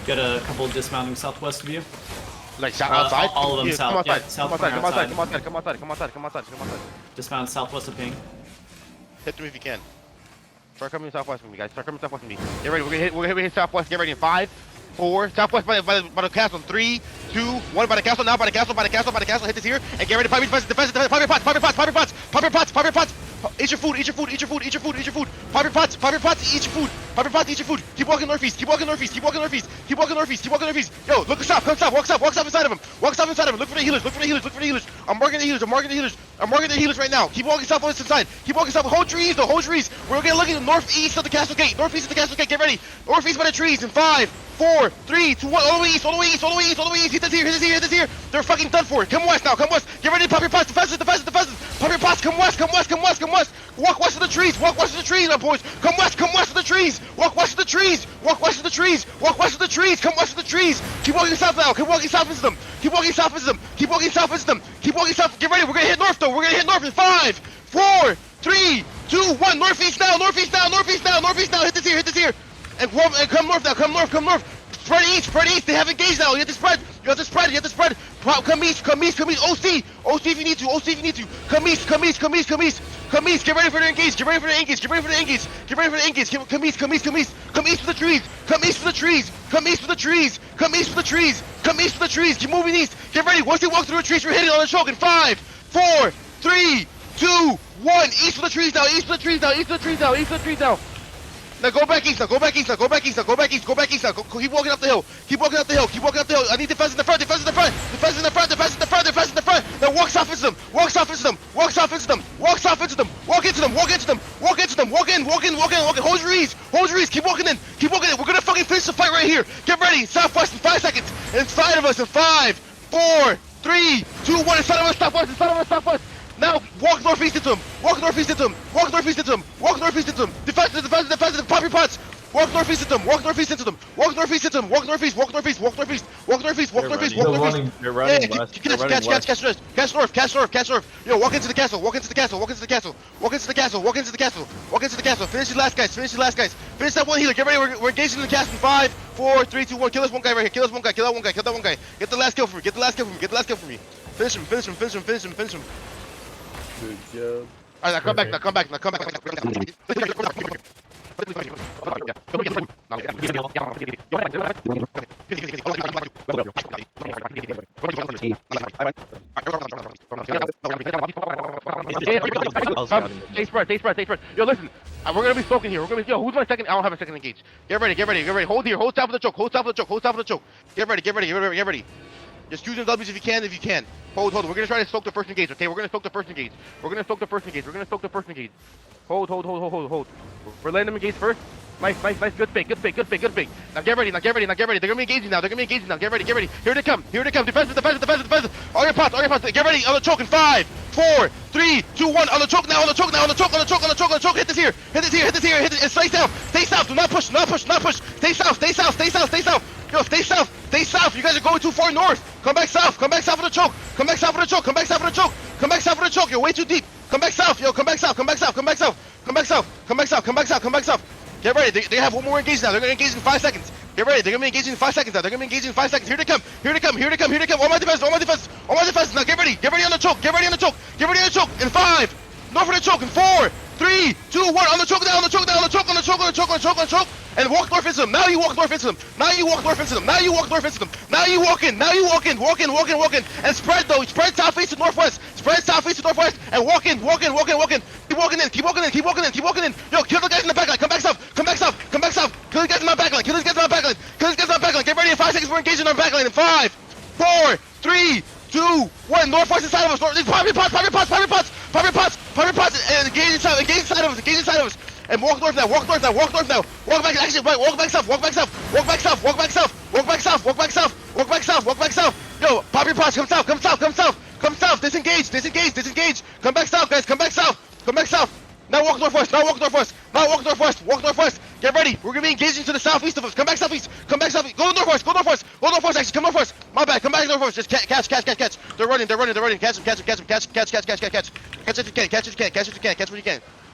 Got a couple dismounting southwest of you. Like outside? All of them south. Come outside. Yeah, south Come outside. Come outside. outside. Come outside. Come outside. Come outside. Come outside. Come outside. Dismount southwest of ping. Hit them if you can. Start coming southwest with me, guys. Start coming southwest with me. Get ready. We're gonna hit southwest. Get ready in 5, 4. Southwest by the castle. 3, 2, 1. By the castle now. By the castle. By the castle. By the castle. Hit this here and get ready. Pop your pots. Defense. Pop your pots. Pop your pots. Pop your pots. Pop your pots. Pop your pots. Eat your food. Eat your food. Eat your food. Eat your food. Eat your food. Pop your pots. Pop your pots. Eat your food. Pop your pots. Eat your food. Keep walking northeast. Keep walking northeast. Keep walking northeast. Keep walking northeast. Keep walking northeast. Yo, look south. Come south. Walk south. Walk south inside of him. Walk south inside of him. Look for the healers. Look for the healers. Look for the healers. I'm marking the healers. I'm marking the healers. I'm marking the healers right now. Keep walking southwest inside. Keep walking south. Hold trees though. Hold trees. We're gonna look at the northeast of the castle gate. Northeast of the castle gate. Get ready. Northeast by the trees in 5, 4, 3, 2, 1. All the way east. All the way east. All the way east. All the way east. Hit this here. Hit this here. Hit this here. They're fucking done for. Come west now. Come west. Get ready to pop your pots. Defenses. Defenses. Defenses. Pop your pots. Come west. Come west. Come west. Come west. Walk west of the trees. Walk west of the trees, my boys. Come west. Come west of the trees. Walk west of the trees. Walk west of the trees. Walk west of the trees. Come west of the trees. Keep walking south now. Keep walking south into them. Keep walking south into them. Keep walking south into them. Keep walking south. Get ready. We're gonna hit north though. We're gonna hit north in 5, 4, 3, 2, 1. Northeast now. Northeast now. Northeast now. Northeast now. Hit this here. Hit this here. And come north now. Come north. Come north. Spread east. Spread east. They have engaged now. You have to spread. You have to spread. You have to spread. Come east. Come east. Come east. OC. OC if you need to. OC if you need to. Come east. Come east. Come east. Come east. Come east. Get ready for the engage. Get ready for the engage. Get ready for the engage. Get ready for the engage. Come east. Come east. Come east. Come east for the trees. Come east for the trees. Come east for the trees. Come east for the trees. Come east for the trees. Keep moving east. Get ready. Once you walk through the trees, we're hitting on the choke in 5, 4, 3, 2, 1. East for the trees now. East for the trees now. East for the trees now. East for the trees now. Now go back east now, go back east now, go back east now, go back east, go back east now. Keep walking up the hill. Keep walking up the hill. Keep walking up the hill. I need defense in the front, defense in the front, defense in the front, defense in the front, defense in the front. Now walk south into them. Walk south into them. Walk south into them. Walk south into them. Walk into them. Walk into them. Walk into them. Walk in. Walk in. Walk in. Walk in. Hold your ease. Hold your ease. Keep walking in. Keep walking in. We're gonna fucking finish the fight right here. Get ready. Southwest in 5 seconds. Inside of us in 5, 4, 3, 2, 1. Inside of us. Southwest. Inside of us. Southwest. Now walk northeast into him. Walk northeast into him. Walk northeast into him. Walk northeast into him. Defensive. Defensive. Defensive. Pop your pots. Walk northeast into them. Walk northeast into them. Walk northeast into them. Walk northeast. Walk northeast. Walk northeast. Walk northeast. Walk northeast. Walk northeast. They're running west. Catch north. Catch north. Catch north. Yo, walk into the castle. Walk into the castle. Walk into the castle. Walk into the castle. Walk into the castle. Walk into the castle. Finish the last guys. Finish the last guys. Finish that one healer. Get ready. We're engaging in the castle in 5, 4, 3, 2, 1. Kill this one guy right here. Kill this one guy. Kill that one guy. Kill that one guy. Get the last kill for me. Get the last kill for me. Get the last kill for me. Finish him. Finish him. Finish him. Finish him. Finish him. Good job. Alright, now come back. Now come back. Now come back. Stay spread. Yo, listen. We're gonna be soaking here. Yo, who's my second? I don't have a second engage. Get ready. Hold here. Hold top of the choke. Hold top of the choke. Get ready. Just use your W's if you can. Hold. We're gonna try to soak the first engage, okay? We're gonna soak the first engage. Hold. We're letting them engage first. Nice. Good fake. Now get ready. They're gonna be engaging now. Get ready. Here they come. Defensive. All your pots. Get ready. On the choke in 5, 4, 3, 2, 1. On the choke now. Hit this here. And stay south. Do not push. Stay south. Yo, stay south. You guys are going too far north. Come back south of the choke. Come back south of the choke. You're way too deep. Come back south. Get ready. They have one more engage now. They're gonna engage in 5 seconds. Get ready. They're gonna be engaging in 5 seconds now. Here they come. All my defense. Now get ready on the choke. In 5. North of the choke in 4, 3, 2, 1. On the choke now. And walk north into them. Now you walk north into them. Now you walk in. And spread though. Spread southeast to northwest. And walk in. Keep walking in. Yo, kill the guys in the backline. Come back south. Kill the guys in my backline. Get ready in 5 seconds. We're engaging our backline in 5, 4, 3, 2, 1. Northwest inside of us. Pop your pots. And engage inside of us. And walk north now. Walk back. Actually, walk back south. Yo, pop your pots. Come south. Disengage. Come back south, guys. Now walk northwest. Get ready. We're gonna be engaging to the southeast of us. Come back southeast. Go northwest. Actually, come northwest. My bad. Come back northwest. Just catch. They're running. Catch them. Catch if you can. Catch what you can.